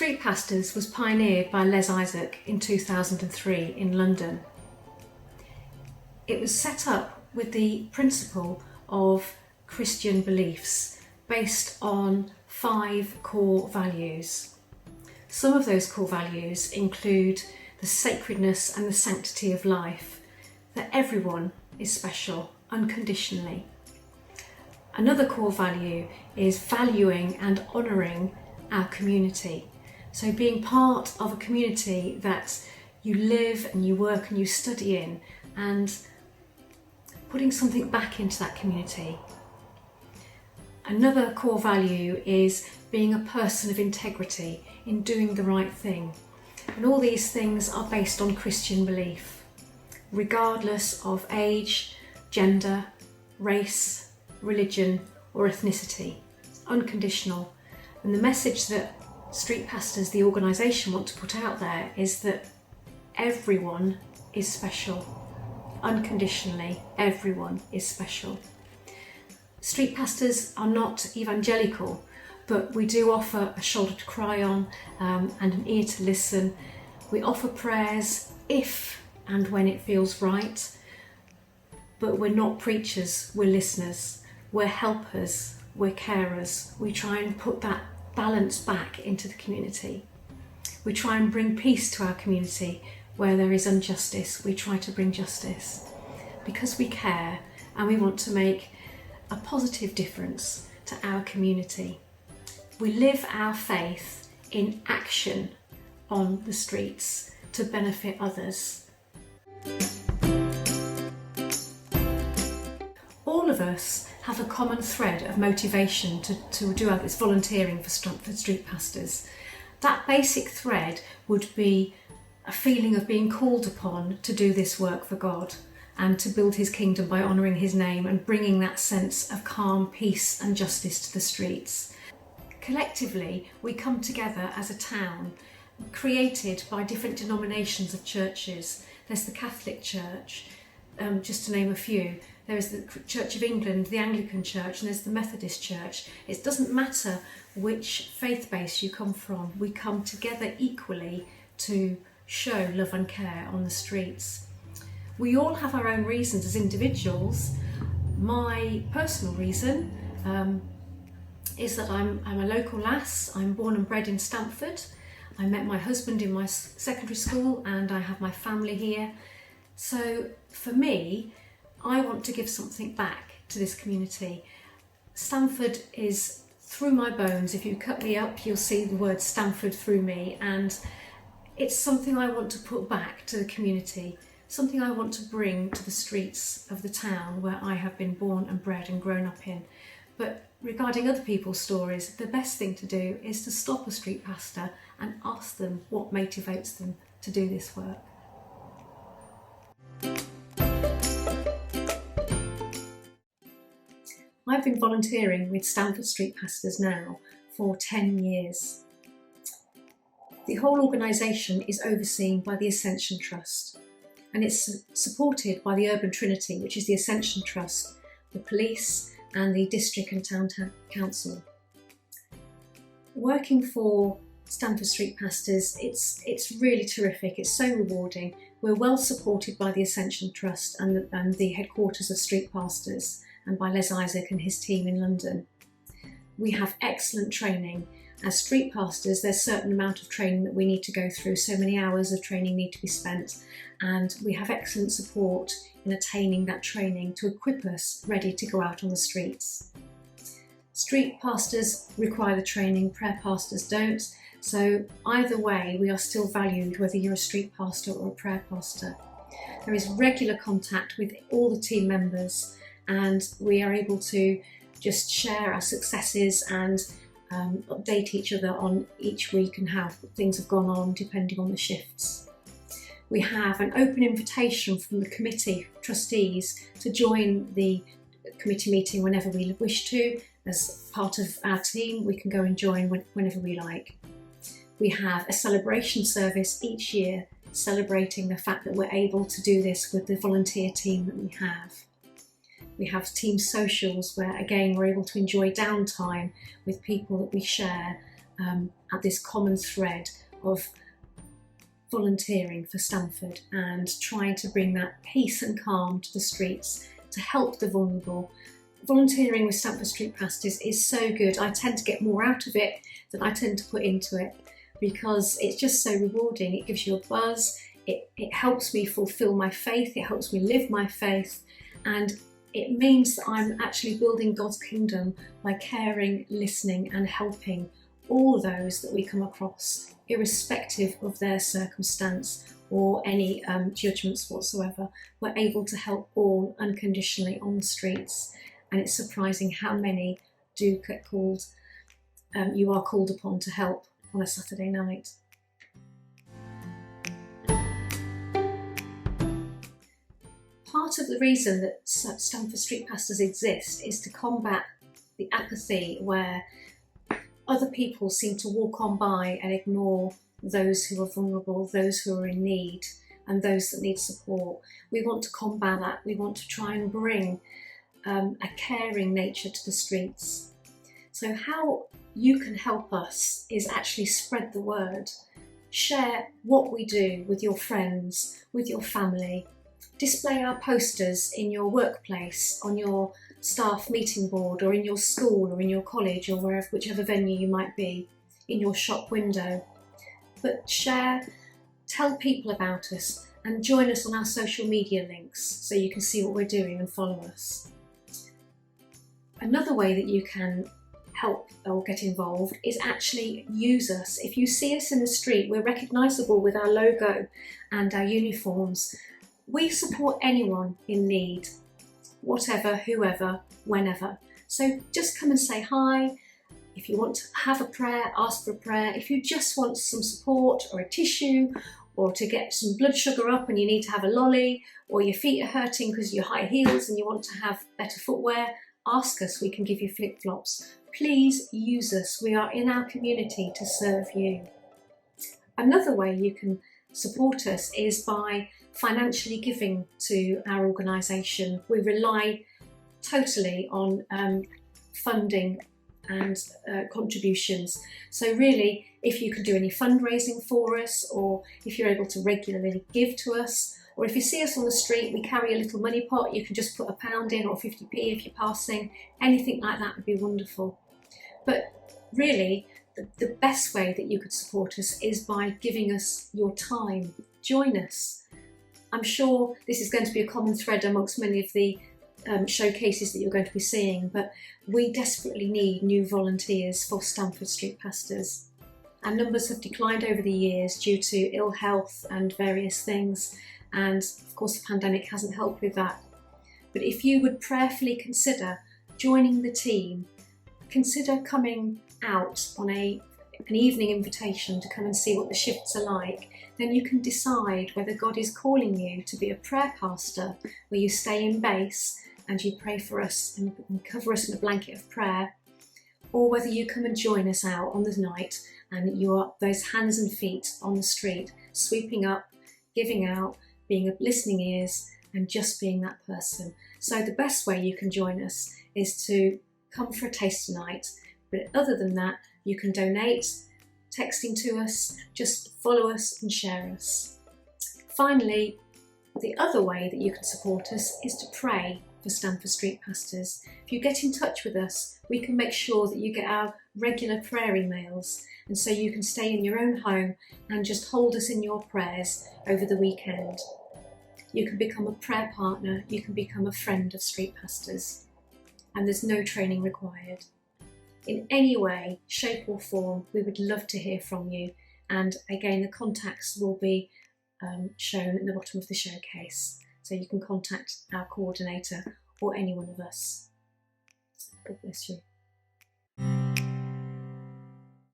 Street Pastors was pioneered by Les Isaac in 2003 in London. It was set up with the principle of Christian beliefs based on 5 core values. Some of those core values include the sacredness and the sanctity of life, that everyone is special unconditionally. Another core value is valuing and honouring our community. So being part of a community that you live and you work and you study in, and putting something back into that community. Another core value is being a person of integrity in doing the right thing. And all these things are based on Christian belief, regardless of age, gender, race, religion or ethnicity. Unconditional. And the message that Street Pastors, the organisation, want to put out there is that everyone is special. Unconditionally, everyone is special. Street Pastors are not evangelical, but we do offer a shoulder to cry on and an ear to listen. We offer prayers if and when it feels right, but we're not preachers, we're listeners, we're helpers, we're carers. We try and put that balance back into the community. We try and bring peace to our community. Where there is injustice, we try to bring justice because we care and we want to make a positive difference to our community. We live our faith in action on the streets to benefit others. All of us have a common thread of motivation to do this volunteering for Stamford Street Pastors. That basic thread would be a feeling of being called upon to do this work for God and to build his kingdom by honouring his name and bringing that sense of calm, peace and justice to the streets. Collectively, we come together as a town, created by different denominations of churches. There's the Catholic Church, just to name a few. There is the Church of England, the Anglican Church, and there's the Methodist Church. It doesn't matter which faith base you come from, we come together equally to show love and care on the streets. We all have our own reasons as individuals. My personal reason is that I'm a local lass. I'm born and bred in Stamford. I met my husband in my secondary school and I have my family here. So for me, I want to give something back to this community. Stamford is through my bones. If you cut me up, you'll see the word Stamford through me, and it's something I want to put back to the community, something I want to bring to the streets of the town where I have been born and bred and grown up in. But regarding other people's stories, the best thing to do is to stop a street pastor and ask them what motivates them to do this work. I've been volunteering with Stamford Street Pastors now for 10 years. The whole organisation is overseen by the Ascension Trust, and it's supported by the Urban Trinity, which is the Ascension Trust, the police and the district and town council. Working for Stamford Street Pastors, it's really terrific, it's so rewarding. We're well supported by the Ascension Trust and the headquarters of Street Pastors, and by Les Isaac and his team in London. We have excellent training. As street pastors, there's a certain amount of training that we need to go through, so many hours of training need to be spent, and we have excellent support in attaining that training to equip us ready to go out on the streets. Street pastors require the training, prayer pastors don't, so either way we are still valued, whether you're a street pastor or a prayer pastor. There is regular contact with all the team members, and we are able to just share our successes and update each other on each week and how things have gone on depending on the shifts. We have an open invitation from the committee trustees to join the committee meeting whenever we wish to. As part of our team, we can go and join whenever we like. We have a celebration service each year celebrating the fact that we're able to do this with the volunteer team that we have. We have team socials where again we're able to enjoy downtime with people that we share at this common thread of volunteering for Stamford and trying to bring that peace and calm to the streets to help the vulnerable. Volunteering with Stamford Street Pastors is so good. I tend to get more out of it than I tend to put into it because it's just so rewarding. It gives you a buzz, it helps me fulfil my faith, it helps me live my faith, and it means that I'm actually building God's kingdom by caring, listening and helping all those that we come across, irrespective of their circumstance or any judgments whatsoever. We're able to help all unconditionally on the streets, and it's surprising how many do get called, you are called upon to help on a Saturday night. Part of the reason that Stamford Street Pastors exist is to combat the apathy where other people seem to walk on by and ignore those who are vulnerable, those who are in need, and those that need support. We want to combat that. We want to try and bring a caring nature to the streets. So how you can help us is actually spread the word. Share what we do with your friends, with your family. Display our posters in your workplace, on your staff meeting board, or in your school or in your college or wherever, whichever venue you might be, in your shop window. But share, tell people about us and join us on our social media links so you can see what we're doing and follow us. Another way that you can help or get involved is actually use us. If you see us in the street, we're recognisable with our logo and our uniforms. We support anyone in need, whatever, whoever, whenever. So just come and say hi. If you want to have a prayer, ask for a prayer. If you just want some support or a tissue, or to get some blood sugar up and you need to have a lolly, or your feet are hurting because you're high heels and you want to have better footwear, ask us, we can give you flip-flops. Please use us. We are in our community to serve you. Another way you can support us is by financially giving to our organisation. We rely totally on funding and contributions. So really, if you can do any fundraising for us, or if you're able to regularly give to us, or if you see us on the street, we carry a little money pot, you can just put £1 in or 50p if you're passing, anything like that would be wonderful. But really, the best way that you could support us is by giving us your time. Join us. I'm sure this is going to be a common thread amongst many of the showcases that you're going to be seeing, but we desperately need new volunteers for Stamford Street Pastors. Our numbers have declined over the years due to ill health and various things, and of course the pandemic hasn't helped with that. But if you would prayerfully consider joining the team, consider coming out on an evening invitation to come and see what the shifts are like, then you can decide whether God is calling you to be a prayer pastor where you stay in base and you pray for us and cover us in a blanket of prayer, or whether you come and join us out on the night and you are those hands and feet on the street, sweeping up, giving out, being listening ears and just being that person. So the best way you can join us is to come for a taster night, but other than that you can donate, texting to us, just follow us and share us. Finally, the other way that you can support us is to pray for Stamford Street Pastors. If you get in touch with us, we can make sure that you get our regular prayer emails, and so you can stay in your own home and just hold us in your prayers over the weekend. You can become a prayer partner, you can become a friend of Street Pastors, and there's no training required. In any way, shape or form, we would love to hear from you, and again the contacts will be shown at the bottom of the showcase, so you can contact our coordinator or any one of us. God bless you.